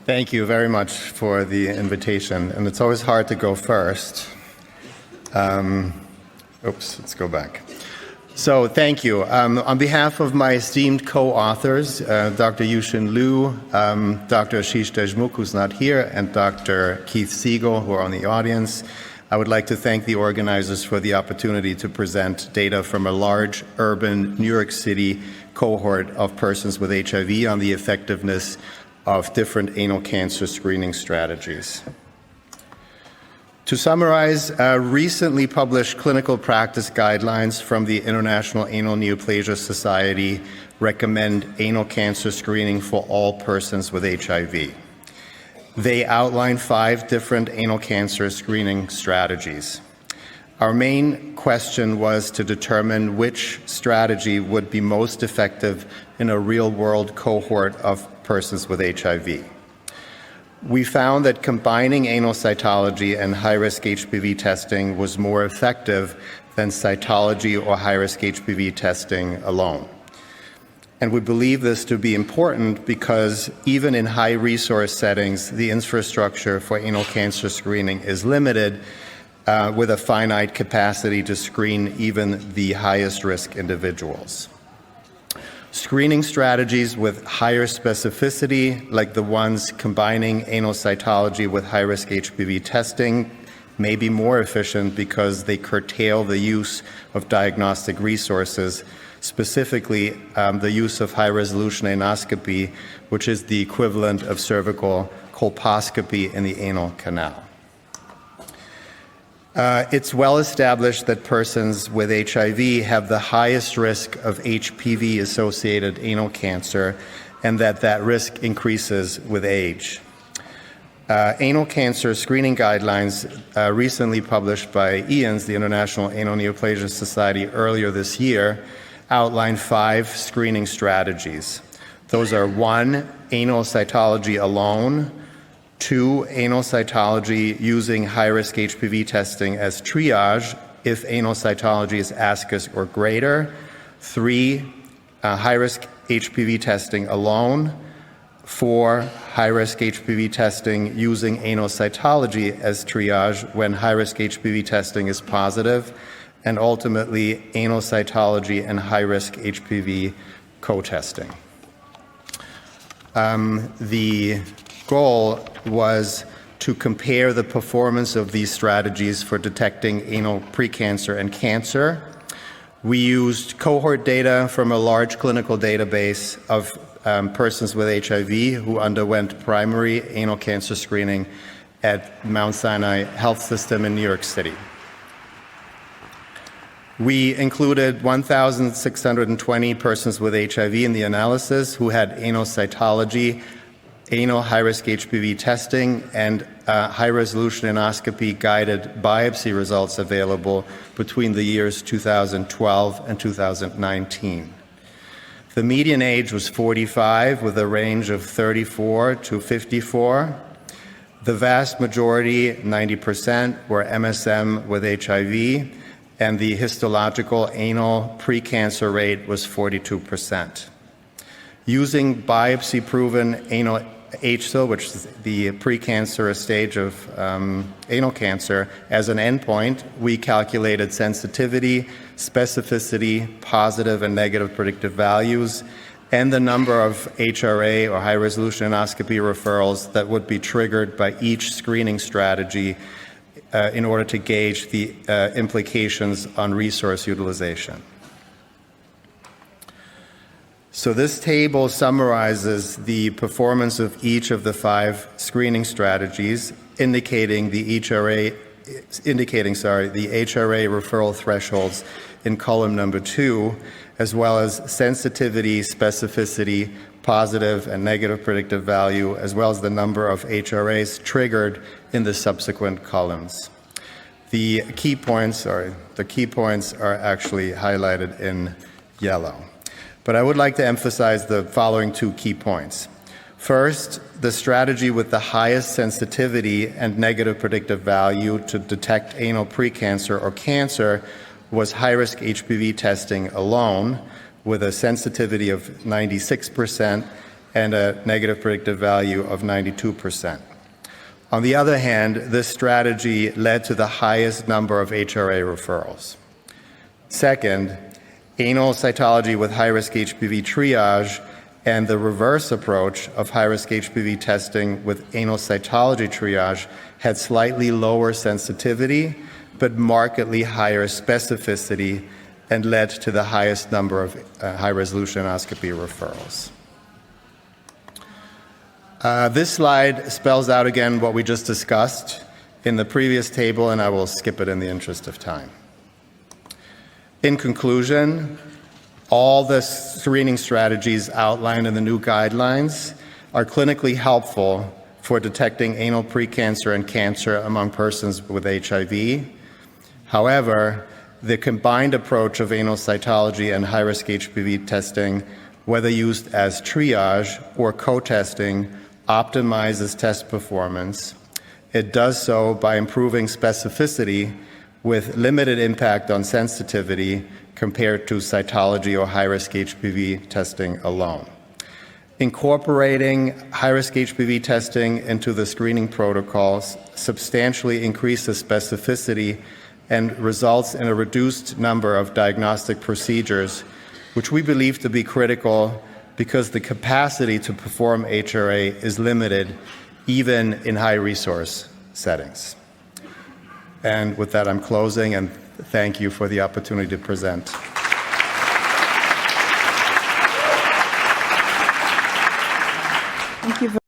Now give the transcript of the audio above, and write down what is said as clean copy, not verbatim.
Thank you very much for the invitation, and it's always hard to go first. Let's go back. So thank you. On behalf of my esteemed co-authors, Dr. Yushin Liu, Dr. Ashish Deshmukh, who's not here, and Dr. Keith Siegel, who are on the audience, I would like to thank the organizers for the opportunity to present data from a large urban New York City cohort of persons with HIV on the effectiveness of different anal cancer screening strategies. To summarize, recently published clinical practice guidelines from the International Anal Neoplasia Society recommend anal cancer screening for all persons with HIV. They outline 5 different anal cancer screening strategies. Our main question was to determine which strategy would be most effective in a real-world cohort of persons with HIV. We found that combining anal cytology and high-risk HPV testing was more effective than cytology or high-risk HPV testing alone. And we believe this to be important because even in high-resource settings, the infrastructure for anal cancer screening is limited with a finite capacity to screen even the highest-risk individuals. Screening strategies with higher specificity, like the ones combining anal cytology with high-risk HPV testing, may be more efficient because they curtail the use of diagnostic resources, specifically the use of high-resolution anoscopy, which is the equivalent of cervical colposcopy in the anal canal. It's well established that persons with HIV have the highest risk of HPV-associated anal cancer and that risk increases with age. Anal cancer screening guidelines recently published by IANS, the International Anal Neoplasia Society, earlier this year, outline 5 screening strategies. Those are 1, anal cytology alone, 2, anal cytology using high-risk HPV testing as triage if anal cytology is ascus or greater, 3, high-risk HPV testing alone, 4, high-risk HPV testing using anal cytology as triage when high-risk HPV testing is positive, and ultimately anal cytology and high-risk HPV co-testing. The goal was to compare the performance of these strategies for detecting anal precancer and cancer. We used cohort data from a large clinical database of persons with HIV who underwent primary anal cancer screening at Mount Sinai Health System in New York City. We included 1,620 persons with HIV in the analysis who had anal cytology, anal high-risk HPV testing, and high-resolution anoscopy guided biopsy results available between the years 2012 and 2019. The median age was 45 with a range of 34 to 54. The vast majority, 90%, were MSM with HIV, and the histological anal precancer rate was 42%. Using biopsy-proven anal HSIL, which is the precancerous stage of anal cancer, as an endpoint, we calculated sensitivity, specificity, positive and negative predictive values, and the number of HRA or high-resolution anoscopy referrals that would be triggered by each screening strategy in order to gauge the implications on resource utilization. So this table summarizes the performance of each of the 5 screening strategies, indicating the HRA referral thresholds in column number 2, as well as sensitivity, specificity, positive and negative predictive value, as well as the number of HRAs triggered in the subsequent columns. The key points are actually highlighted in yellow. But I would like to emphasize the following 2 key points. First, the strategy with the highest sensitivity and negative predictive value to detect anal precancer or cancer was high-risk HPV testing alone, with a sensitivity of 96% and a negative predictive value of 92%. On the other hand, this strategy led to the highest number of HRA referrals. Second, anal cytology with high-risk HPV triage and the reverse approach of high-risk HPV testing with anal cytology triage had slightly lower sensitivity, but markedly higher specificity, and led to the highest number of high-resolution endoscopy referrals. This slide spells out again what we just discussed in the previous table, and I will skip it in the interest of time. In conclusion, all the screening strategies outlined in the new guidelines are clinically helpful for detecting anal precancer and cancer among persons with HIV. However, the combined approach of anal cytology and high-risk HPV testing, whether used as triage or co-testing, optimizes test performance. It does so by improving specificity with limited impact on sensitivity compared to cytology or high-risk HPV testing alone. Incorporating high-risk HPV testing into the screening protocols substantially increases specificity and results in a reduced number of diagnostic procedures, which we believe to be critical because the capacity to perform HRA is limited even in high-resource settings. And with that, I'm closing, and thank you for the opportunity to present. Thank you.